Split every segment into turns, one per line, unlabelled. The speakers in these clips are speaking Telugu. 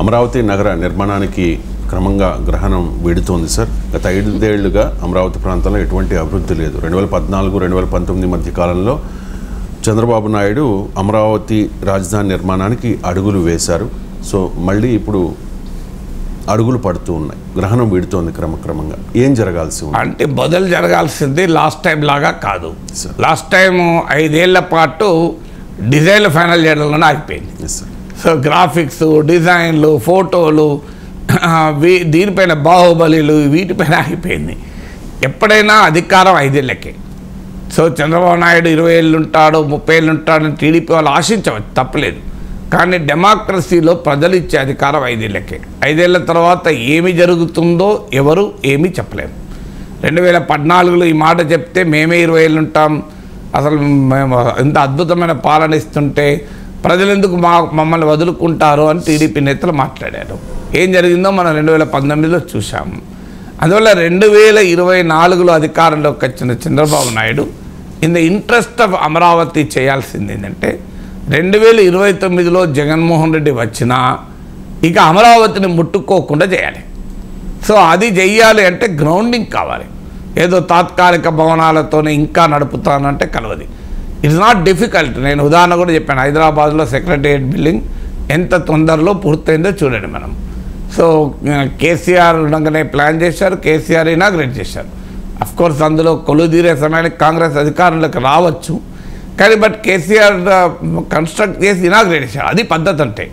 అమరావతి నగర నిర్మాణానికి క్రమంగా గ్రహణం వీడుతోంది సార్. గత 5 ఏళ్లుగా అమరావతి ప్రాంతంలో ఎటువంటి అభివృద్ధి లేదు. 2014-2019 మధ్య కాలంలో చంద్రబాబు నాయుడు అమరావతి రాజధాని నిర్మాణానికి అడుగులు వేశారు. సో మళ్ళీ ఇప్పుడు అడుగులు పడుతూ ఉన్నాయి, గ్రహణం వీడుతోంది క్రమక్రమంగా. ఏం జరగాల్సి ఉంది
అంటే బదులు జరగాల్సింది లాస్ట్ టైం లాగా కాదు. లాస్ట్ టైం 5 ఏళ్ల పాటు డిజైన్లు ఫైనల్ చేయడంలోనే ఆగిపోయింది. సో గ్రాఫిక్స్, డిజైన్లు, ఫోటోలు, దీనిపైన బాహుబలిలు, వీటిపైన ఆగిపోయింది. ఎప్పుడైనా అధికారం 5 ఏళ్ళకే. సో చంద్రబాబు నాయుడు 20 ఏళ్ళు ఉంటాడు, 30 ఏళ్ళు ఉంటాడని టీడీపీ వాళ్ళు ఆశించవచ్చు, తప్పలేదు. కానీ డెమోక్రసీలో ప్రజలు ఇచ్చే అధికారం 5 ఏళ్ళకే. 5 ఏళ్ల తర్వాత ఏమి జరుగుతుందో ఎవరు ఏమీ చెప్పలేము. 2014లో ఈ మాట చెప్తే మేమే 20 ఏళ్ళు ఉంటాం, అసలు మేము ఇంత అద్భుతమైన పాలన ఇస్తుంటే ప్రజలు ఎందుకు మమ్మల్ని వదులుకుంటారు అని టీడీపీ నేతలు మాట్లాడారు. ఏం జరిగిందో మనం 2019లో చూసాము. అందువల్ల 2024లో అధికారంలోకి వచ్చిన Chandrababu Naidu in the interest of Amaravati చేయాల్సింది ఏంటంటే 2029లో జగన్మోహన్ రెడ్డి వచ్చినా ఇక అమరావతిని ముట్టుకోకుండా చేయాలి. సో అది చెయ్యాలి అంటే గ్రౌండింగ్ కావాలి. ఏదో తాత్కాలిక భవనాలతోనే ఇంకా నడుపుతానంటే కలవది. It's not difficult. నేను ఉదాహరణ కూడా చెప్పాను, హైదరాబాద్లో సెక్రటేరియట్ బిల్డింగ్ ఎంత తొందరలో పూర్తయిందో చూడండి మనం. సో కేసీఆర్ ఉండగానే ప్లాన్ చేశారు, కేసీఆర్ ఇనాగ్రేట్ చేశారు. అఫ్కోర్స్ అందులో కొలుదీరే సమయానికి కాంగ్రెస్ అధికారంలోకి రావచ్చు, కానీ బట్ కేసీఆర్ కన్స్ట్రక్ట్ చేసి ఇనాగ్రేట్ చేశారు. అది పద్ధతి. అంటే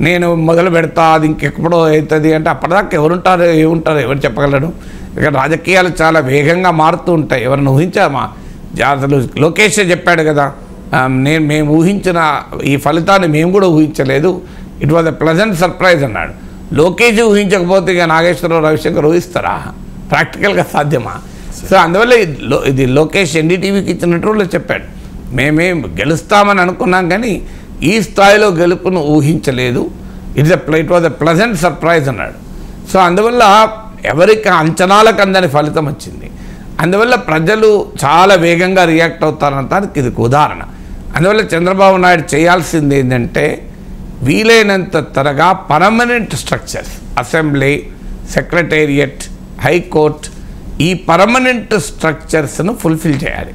నేను మొదలు పెడతా, అది ఇంకెప్పుడో అవుతుంది అంటే అప్పటిదాకా ఎవరుంటారు, ఏముంటారు, ఎవరు చెప్పగలరు. ఇక రాజకీయాలు చాలా వేగంగా మారుతూ ఉంటాయి. ఎవరిని ఊహించామా? అసలు లోకేష్ చెప్పాడు కదా, మేము ఊహించిన ఈ ఫలితాన్ని మేము కూడా ఊహించలేదు, it was a pleasant surprise అన్నాడు. లోకేష్ ఊహించకపోతే ఇక నాగేశ్వరరావు, రవిశంకర్ ఊహిస్తారా? ప్రాక్టికల్గా సాధ్యమా? సో అందువల్ల ఇది లోకేష్ ఎన్డీటీవీకి ఇచ్చినట్టు చెప్పాడు, మేమేం గెలుస్తామని అనుకున్నాం కానీ ఈ స్థాయిలో గెలుపును ఊహించలేదు, it was a pleasant surprise అన్నాడు. సో అందువల్ల ఎవరికి అంచనాలకు అందని ఫలితం వచ్చింది. అందువల్ల ప్రజలు చాలా వేగంగా రియాక్ట్ అవుతారనడానికి ఇది ఉదాహరణ. అందువల్ల చంద్రబాబు నాయుడు చేయాల్సింది ఏంటంటే వీలైనంత త్వరగా permanent structures, assembly, secretariat, high court, ఈ పర్మనెంట్ స్ట్రక్చర్స్ను ఫుల్ఫిల్ చేయాలి.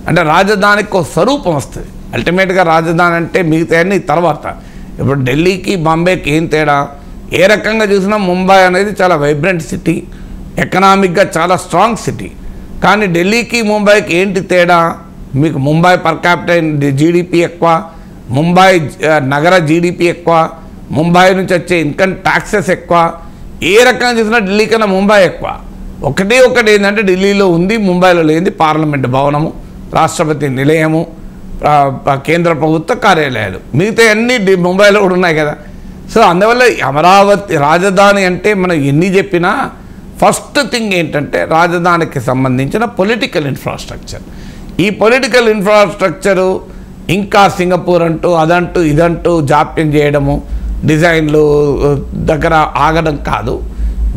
అంటే రాజధానికి ఒక స్వరూపం వస్తుంది. అల్టిమేట్గా రాజధాని అంటే మిగతా అన్ని తర్వాత. ఇప్పుడు ఢిల్లీకి బాంబేకి ఏం తేడా? ఏ రకంగా చూసినా ముంబై అనేది చాలా వైబ్రెంట్ సిటీ, ఎకనామిక్గా చాలా స్ట్రాంగ్ సిటీ. కానీ ఢిల్లీకి ముంబైకి ఏంటి తేడా? మీకు ముంబై పర్ క్యాపిటల్ జీడిపి ఎక్కువ, ముంబై నగర జీడిపి ఎక్కువ, ముంబై నుంచి వచ్చే ఇన్కమ్ ట్యాక్సెస్ ఎక్కువ. ఏ రకంగా చూసినా ఢిల్లీ కన్నా ముంబై ఎక్కువ. ఒకటి ఏంటంటే ఢిల్లీలో ఉంది, ముంబైలో లేనిది పార్లమెంట్ భవనము, రాష్ట్రపతి నిలయము, కేంద్ర ప్రభుత్వ కార్యాలయాలు. మిగతా అన్నీ ముంబైలో కూడా ఉన్నాయి కదా. సో అందువల్ల అమరావతి రాజధాని అంటే మనం ఎన్ని చెప్పినా ఫస్ట్ థింగ్ ఏంటంటే రాజధానికి సంబంధించిన పొలిటికల్ ఇన్ఫ్రాస్ట్రక్చర్. ఈ పొలిటికల్ ఇన్ఫ్రాస్ట్రక్చరు ఇంకా సింగపూర్ అంటూ అదంటూ ఇదంటూ జాప్యం చేయడము, డిజైన్లు దగ్గర ఆగడం కాదు.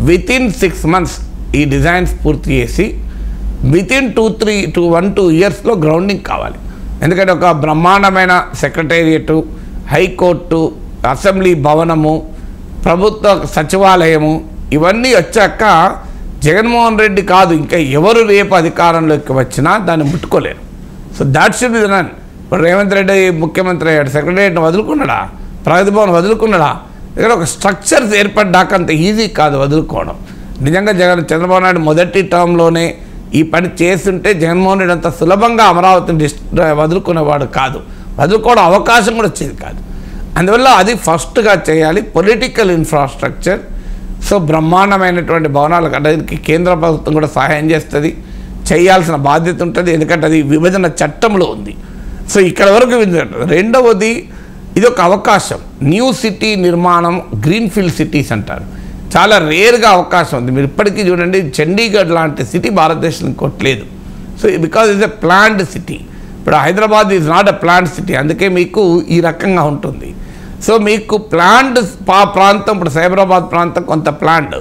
వితిన్ 6 months ఈ డిజైన్స్ పూర్తి చేసి వితిన్ 1-2 yearsలో గ్రౌండింగ్ కావాలి. ఎందుకంటే ఒక బ్రహ్మాండమైన సెక్రటేరియటు, హైకోర్టు, అసెంబ్లీ భవనము, ప్రభుత్వ సచివాలయము ఇవన్నీ వచ్చాక జగన్మోహన్ రెడ్డి కాదు ఇంకా ఎవరు రేపు అధికారంలోకి వచ్చినా దాన్ని ముట్టుకోలేరు. So that should be done. ఇప్పుడు రేవంత్ రెడ్డి ముఖ్యమంత్రి అయ్యాడు, సెక్రటేరియట్ని వదులుకున్నాడా? ప్రగతి భవన్ వదులుకున్నాడా? ఇక్కడ ఒక స్ట్రక్చర్స్ ఏర్పడ్డాక అంత ఈజీ కాదు వదులుకోవడం. నిజంగా చంద్రబాబు నాయుడు మొదటి టర్మ్లోనే ఈ పని చేస్తుంటే జగన్మోహన్ రెడ్డి అంత సులభంగా అమరావతిని వదులుకునేవాడు కాదు, వదులుకోవడం అవకాశం కూడా వచ్చేది కాదు. అందువల్ల అది ఫస్ట్గా చేయాలి, పొలిటికల్ ఇన్ఫ్రాస్ట్రక్చర్. సో బ్రహ్మాండమైనటువంటి భవనాలు కట్టడానికి కేంద్ర ప్రభుత్వం కూడా సహాయం చేస్తుంది, చేయాల్సిన బాధ్యత ఉంటుంది, ఎందుకంటే అది విభజన చట్టంలో ఉంది. సో ఇక్కడ వరకు. రెండవది ఇది ఒక అవకాశం, న్యూ సిటీ నిర్మాణం, గ్రీన్ఫీల్డ్ సిటీస్ అంటారు, చాలా రేర్గా అవకాశం ఉంది. మీరు ఇప్పటికీ చూడండి, చండీగఢ్ లాంటి సిటీ భారతదేశంలో ఇంకోటి లేదు. So because it's a planned city. ఇప్పుడు Hyderabad is not a planned city, అందుకే మీకు ఈ రకంగా ఉంటుంది. సో మీకు ప్లాన్డ్ ప్రాంతం, ఇప్పుడు సైబరాబాద్ ప్రాంతం కొంత ప్లాన్డ్,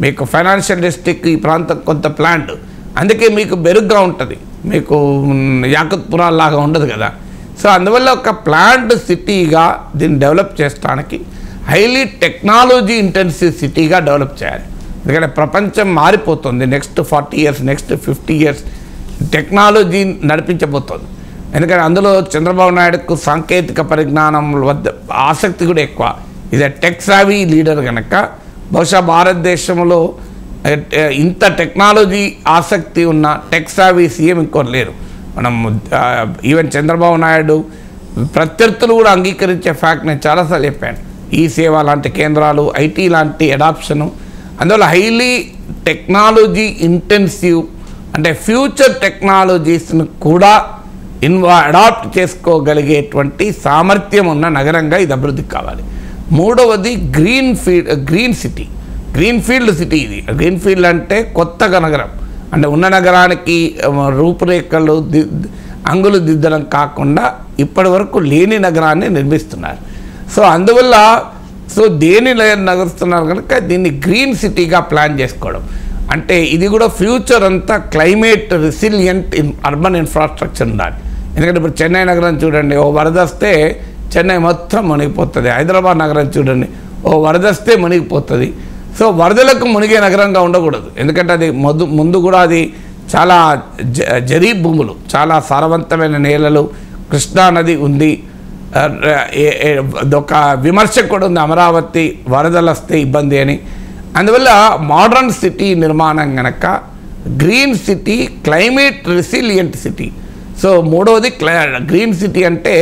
మీకు ఫైనాన్షియల్ డిస్ట్రిక్ట్ ఈ ప్రాంతం కొంత ప్లాన్డ్, అందుకే మీకు బెరుగ్గా ఉంటుంది, మీకు యాకుత్పురా లాగా ఉండదు కదా. సో అందువల్ల ఒక ప్లాన్డ్ సిటీగా దీన్ని డెవలప్ చేయడానికి హైలీ టెక్నాలజీ ఇంటెన్సివ్ సిటీగా డెవలప్ చేయాలి. ఎందుకంటే ప్రపంచం మారిపోతుంది. Next 40 years, next 50 years technology నడిపించబోతుంది. ఎందుకంటే అందులో చంద్రబాబు నాయుడుకు సాంకేతిక పరిజ్ఞానం వద్ద ఆసక్తి కూడా ఎక్కువ. ఇది టెక్ సావీ లీడర్ కనుక బహుశా భారతదేశంలో ఇంత టెక్నాలజీ ఆసక్తి ఉన్న టెక్ సావీ సీఎం ఇంకోరు లేరు. మనం ఈవెన్ చంద్రబాబు నాయుడు ప్రత్యర్థులు కూడా అంగీకరించే ఫ్యాక్ట్ నేను చాలాసార్లు చెప్పాను. ఈ సేవ లాంటి కేంద్రాలు, ఐటీ లాంటి అడాప్షను, అందువల్ల హైలీ టెక్నాలజీ ఇంటెన్సివ్ అంటే ఫ్యూచర్ టెక్నాలజీస్ను కూడా అడాప్ట్ చేసుకోగలిగేటువంటి సామర్థ్యం ఉన్న నగరంగా ఇది అభివృద్ధి కావాలి. మూడవది గ్రీన్ ఫీల్డ్ సిటీ. ఇది గ్రీన్ ఫీల్డ్ అంటే కొత్తగా నగరం అంటే ఉన్న నగరానికి రూపురేఖలు అంగులు దిద్దడం కాకుండా ఇప్పటి వరకు లేని నగరాన్ని నిర్మిస్తున్నారు. సో అందువల్ల దేని నగరుస్తున్నారు కనుక దీన్ని గ్రీన్ సిటీగా ప్లాన్ చేసుకోవడం అంటే ఇది కూడా ఫ్యూచర్ అంతా క్లైమేట్ రెసిలియంట్ అర్బన్ ఇన్ఫ్రాస్ట్రక్చర్ ఉండాలి. ఎందుకంటే ఇప్పుడు చెన్నై నగరం చూడండి, ఓ వరద వస్తే చెన్నై మొత్తం మునిగిపోతుంది. హైదరాబాద్ నగరం చూడండి, ఓ వరద వస్తే మునిగిపోతుంది. సో వరదలకు మునిగే నగరంగా ఉండకూడదు. ఎందుకంటే అది ముందు కూడా అది చాలా జరీ భూములు, చాలా సారవంతమైన నేలలు, కృష్ణానది ఉంది. ఒక విమర్శ కూడా ఉంది, అమరావతి వరదలు వస్తే ఇబ్బంది అని. అందువల్ల మోడర్న్ సిటీ నిర్మాణం కనుక green city, climate resilient city. So మూడవది గ్రీన్ సిటీ అంటే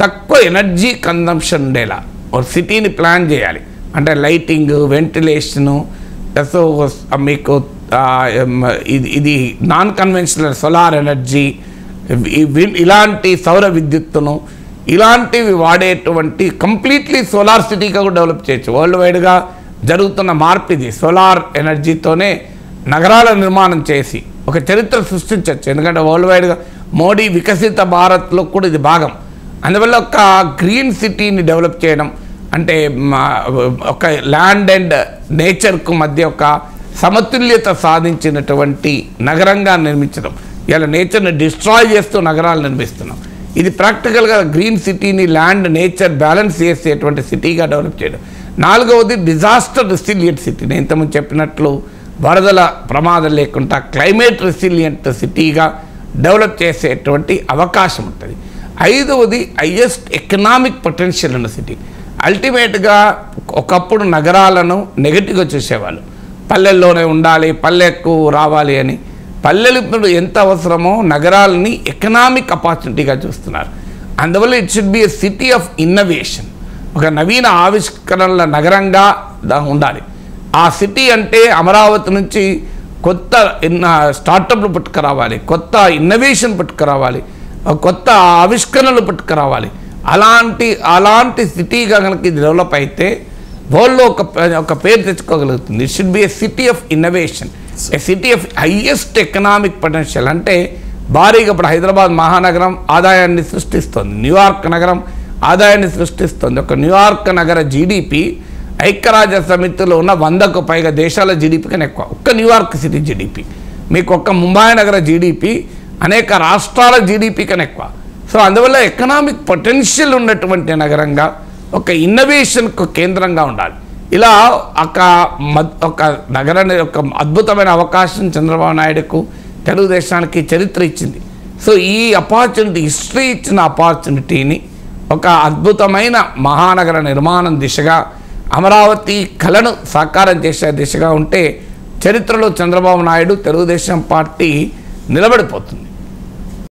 తక్కువ ఎనర్జీ కన్జంప్షన్ ఉండేలా ఒక సిటీని ప్లాన్ చేయాలి. అంటే లైటింగ్, వెంటిలేషను, సో మీకు ఇది నాన్ కన్వెన్షనల్ సోలార్ ఎనర్జీ, ఇలాంటి సౌర విద్యుత్తును ఇలాంటివి వాడేటువంటి కంప్లీట్లీ సోలార్ సిటీగా కూడా డెవలప్ చేయొచ్చు. వరల్డ్ వైడ్గా జరుగుతున్న మార్పు ఇది. సోలార్ ఎనర్జీతోనే నగరాల నిర్మాణం చేసి ఒక చరిత్ర సృష్టించవచ్చు. ఎందుకంటే వరల్డ్ వైడ్గా మోడీ వికసిత భారత్లో కూడా ఇది భాగం. అందువల్ల ఒక గ్రీన్ సిటీని డెవలప్ చేయడం అంటే ఒక ల్యాండ్ అండ్ నేచర్కు మధ్య ఒక సమతుల్యత సాధించినటువంటి నగరంగా నిర్మించడం. ఇలా నేచర్ని డిస్ట్రాయ్ చేస్తూ నగరాలు నిర్మిస్తున్నాం. ఇది ప్రాక్టికల్గా గ్రీన్ సిటీని ల్యాండ్ నేచర్ బ్యాలెన్స్ చేసేటువంటి సిటీగా డెవలప్ చేయడం. నాలుగవది డిజాస్టర్ రెసిలియంట్ సిటీ. నేను ఇంతకుముందు చెప్పినట్లు వరదల ప్రమాదం లేకుండా క్లైమేట్ రెసిలియంట్ సిటీగా డెవలప్ చేసేటువంటి అవకాశం ఉంటుంది. ఐదవది హైయెస్ట్ ఎకనామిక్ పొటెన్షియల్ ఉన్న సిటీ. అల్టిమేట్గా ఒకప్పుడు నగరాలను నెగటివ్గా చూసేవాళ్ళు, పల్లెల్లోనే ఉండాలి, పల్లెకు రావాలి అని. పల్లెలు ఇప్పుడు ఎంత అవసరమో నగరాలని ఎకనామిక్ ఆపర్చునిటీగా చూస్తున్నారు. అందువల్ల it should be a city of innovation, ఒక నవీన ఆవిష్కరణల నగరంగా ఉండాలి. ఆ సిటీ అంటే అమరావతి నుంచి కొత్త స్టార్టప్లు పట్టుకురావాలి, కొత్త ఇన్నోవేషన్ పట్టుకురావాలి, కొత్త ఆవిష్కరణలు పట్టుకురావాలి. అలాంటి సిటీగా కనుక ఇది డెవలప్ అయితే వరల్డ్లో ఒక పేరు తెచ్చుకోగలుగుతుంది. It should be a city of innovation, a city of highest economic potential. అంటే భారీగా ఇప్పుడు హైదరాబాద్ మహానగరం ఆదాయాన్ని సృష్టిస్తుంది, న్యూయార్క్ నగరం ఆదాయాన్ని సృష్టిస్తుంది. ఒక న్యూయార్క్ నగర జీడిపి ఐక్యరాజ్య సమితిలో ఉన్న 100కు పైగా దేశాల జీడిపి కన్నా ఎక్కువ. ఒక్క న్యూయార్క్ సిటీ జీడిపి, మీకు ఒక్క ముంబై నగర జీడిపి అనేక రాష్ట్రాల జీడిపి కన్నా ఎక్కువ. సో అందువల్ల ఎకనామిక్ పొటెన్షియల్ ఉన్నటువంటి నగరంగా, ఒక ఇన్నోవేషన్కు కేంద్రంగా ఉండాలి. ఇలా ఒక నగరాన్ని ఒక అద్భుతమైన అవకాశం చంద్రబాబు నాయుడుకు, తెలుగుదేశానికి చరిత్ర ఇచ్చింది. సో ఈ ఆపర్చునిటీ, హిస్టరీ ఇచ్చిన ఆపర్చునిటీని ఒక అద్భుతమైన మహానగర నిర్మాణం దిశగా, అమరావతి కళను సాకారం చేసే దిశగా ఉంటే చరిత్రలో చంద్రబాబు నాయుడు, తెలుగుదేశం పార్టీ నిలబడిపోతుంది.